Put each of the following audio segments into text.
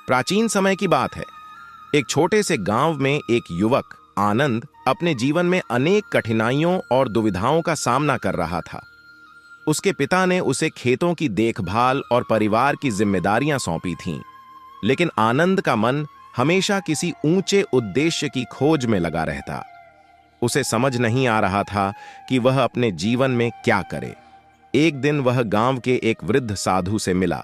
प्राचीन समय की बात है। एक छोटे से गांव में एक युवक आनंद अपने जीवन में अनेक कठिनाइयों और दुविधाओं का सामना कर रहा था। उसके पिता ने उसे खेतों की देखभाल और परिवार की जिम्मेदारियां सौंपी थीं, लेकिन आनंद का मन हमेशा किसी ऊंचे उद्देश्य की खोज में लगा रहता। उसे समझ नहीं आ रहा था कि वह अपने जीवन में क्या करे। एक दिन वह गांव के एक वृद्ध साधु से मिला।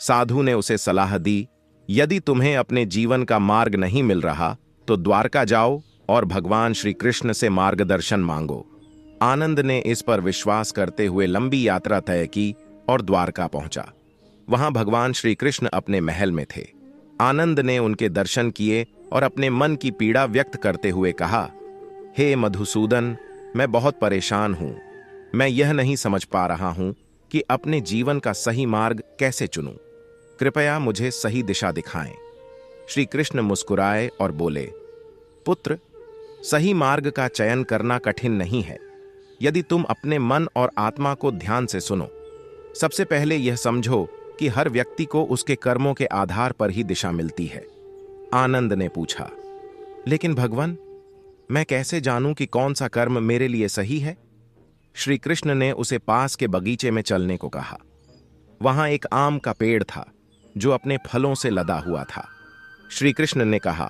साधु ने उसे सलाह दी, यदि तुम्हें अपने जीवन का मार्ग नहीं मिल रहा तो द्वारका जाओ और भगवान श्री कृष्ण से मार्गदर्शन मांगो। आनंद ने इस पर विश्वास करते हुए लंबी यात्रा तय की और द्वारका पहुंचा। वहां भगवान श्री कृष्ण अपने महल में थे। आनंद ने उनके दर्शन किए और अपने मन की पीड़ा व्यक्त करते हुए कहा, हे मधुसूदन, मैं बहुत परेशान हूं। मैं यह नहीं समझ पा रहा हूं कि अपने जीवन का सही मार्ग कैसे चुनूं। कृपया मुझे सही दिशा दिखाएं। श्री कृष्ण मुस्कुराए और बोले, पुत्र, सही मार्ग का चयन करना कठिन नहीं है, यदि तुम अपने मन और आत्मा को ध्यान से सुनो। सबसे पहले यह समझो कि हर व्यक्ति को उसके कर्मों के आधार पर ही दिशा मिलती है। आनंद ने पूछा, लेकिन भगवान, मैं कैसे जानूं कि कौन सा कर्म मेरे लिए सही है? श्री कृष्ण ने उसे पास के बगीचे में चलने को कहा। वहां एक आम का पेड़ था जो अपने फलों से लदा हुआ था। श्री कृष्ण ने कहा,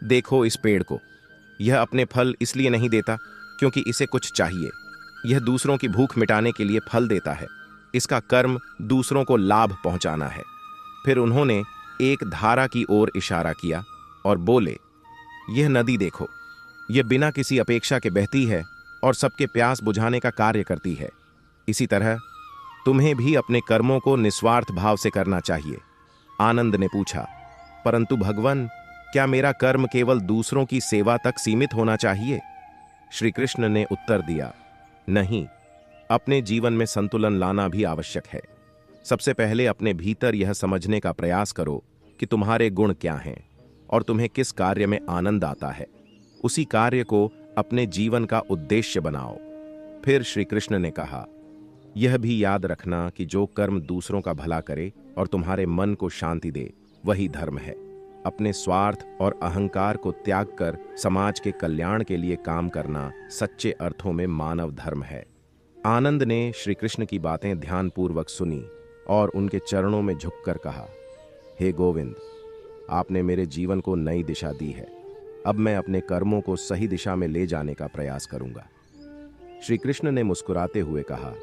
देखो इस पेड़ को, यह अपने फल इसलिए नहीं देता क्योंकि इसे कुछ चाहिए। यह दूसरों की भूख मिटाने के लिए फल देता है। इसका कर्म दूसरों को लाभ पहुंचाना है। फिर उन्होंने एक धारा की ओर इशारा किया और बोले, यह नदी देखो, यह बिना किसी अपेक्षा के बहती है और सबके प्यास बुझाने का कार्य करती है। इसी तरह तुम्हें भी अपने कर्मों को निस्वार्थ भाव से करना चाहिए। आनंद ने पूछा, परंतु भगवान, क्या मेरा कर्म केवल दूसरों की सेवा तक सीमित होना चाहिए? श्री कृष्ण ने उत्तर दिया, नहीं, अपने जीवन में संतुलन लाना भी आवश्यक है। सबसे पहले अपने भीतर यह समझने का प्रयास करो कि तुम्हारे गुण क्या हैं और तुम्हें किस कार्य में आनंद आता है। उसी कार्य को अपने जीवन का उद्देश्य बनाओ। फिर श्री कृष्ण ने कहा, यह भी याद रखना कि जो कर्म दूसरों का भला करे और तुम्हारे मन को शांति दे, वही धर्म है। अपने स्वार्थ और अहंकार को त्याग कर समाज के कल्याण के लिए काम करना सच्चे अर्थों में मानव धर्म है। आनंद ने श्री कृष्ण की बातें ध्यानपूर्वक सुनी और उनके चरणों में झुककर कहा, हे गोविंद, आपने मेरे जीवन को नई दिशा दी है। अब मैं अपने कर्मों को सही दिशा में ले जाने का प्रयास करूंगा। श्री कृष्ण ने मुस्कुराते हुए कहा,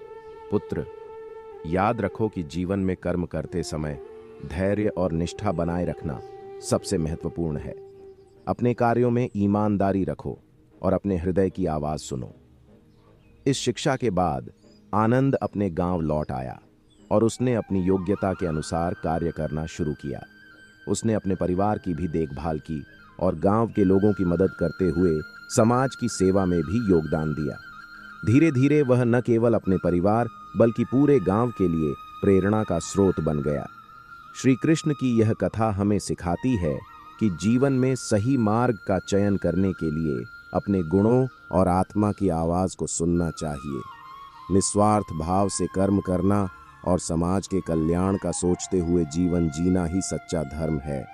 पुत्र, याद रखो कि जीवन में कर्म करते समय धैर्य और निष्ठा बनाए रखना सबसे महत्वपूर्ण है। अपने कार्यों में ईमानदारी रखो और अपने हृदय की आवाज सुनो। इस शिक्षा के बाद आनंद अपने गांव लौट आया और उसने अपनी योग्यता के अनुसार कार्य करना शुरू किया। उसने अपने परिवार की भी देखभाल की और गांव के लोगों की मदद करते हुए समाज की सेवा में भी योगदान दिया। धीरे धीरे वह न केवल अपने परिवार बल्कि पूरे गांव के लिए प्रेरणा का स्रोत बन गया। श्री कृष्ण की यह कथा हमें सिखाती है कि जीवन में सही मार्ग का चयन करने के लिए अपने गुणों और आत्मा की आवाज को सुनना चाहिए। निस्वार्थ भाव से कर्म करना और समाज के कल्याण का सोचते हुए जीवन जीना ही सच्चा धर्म है।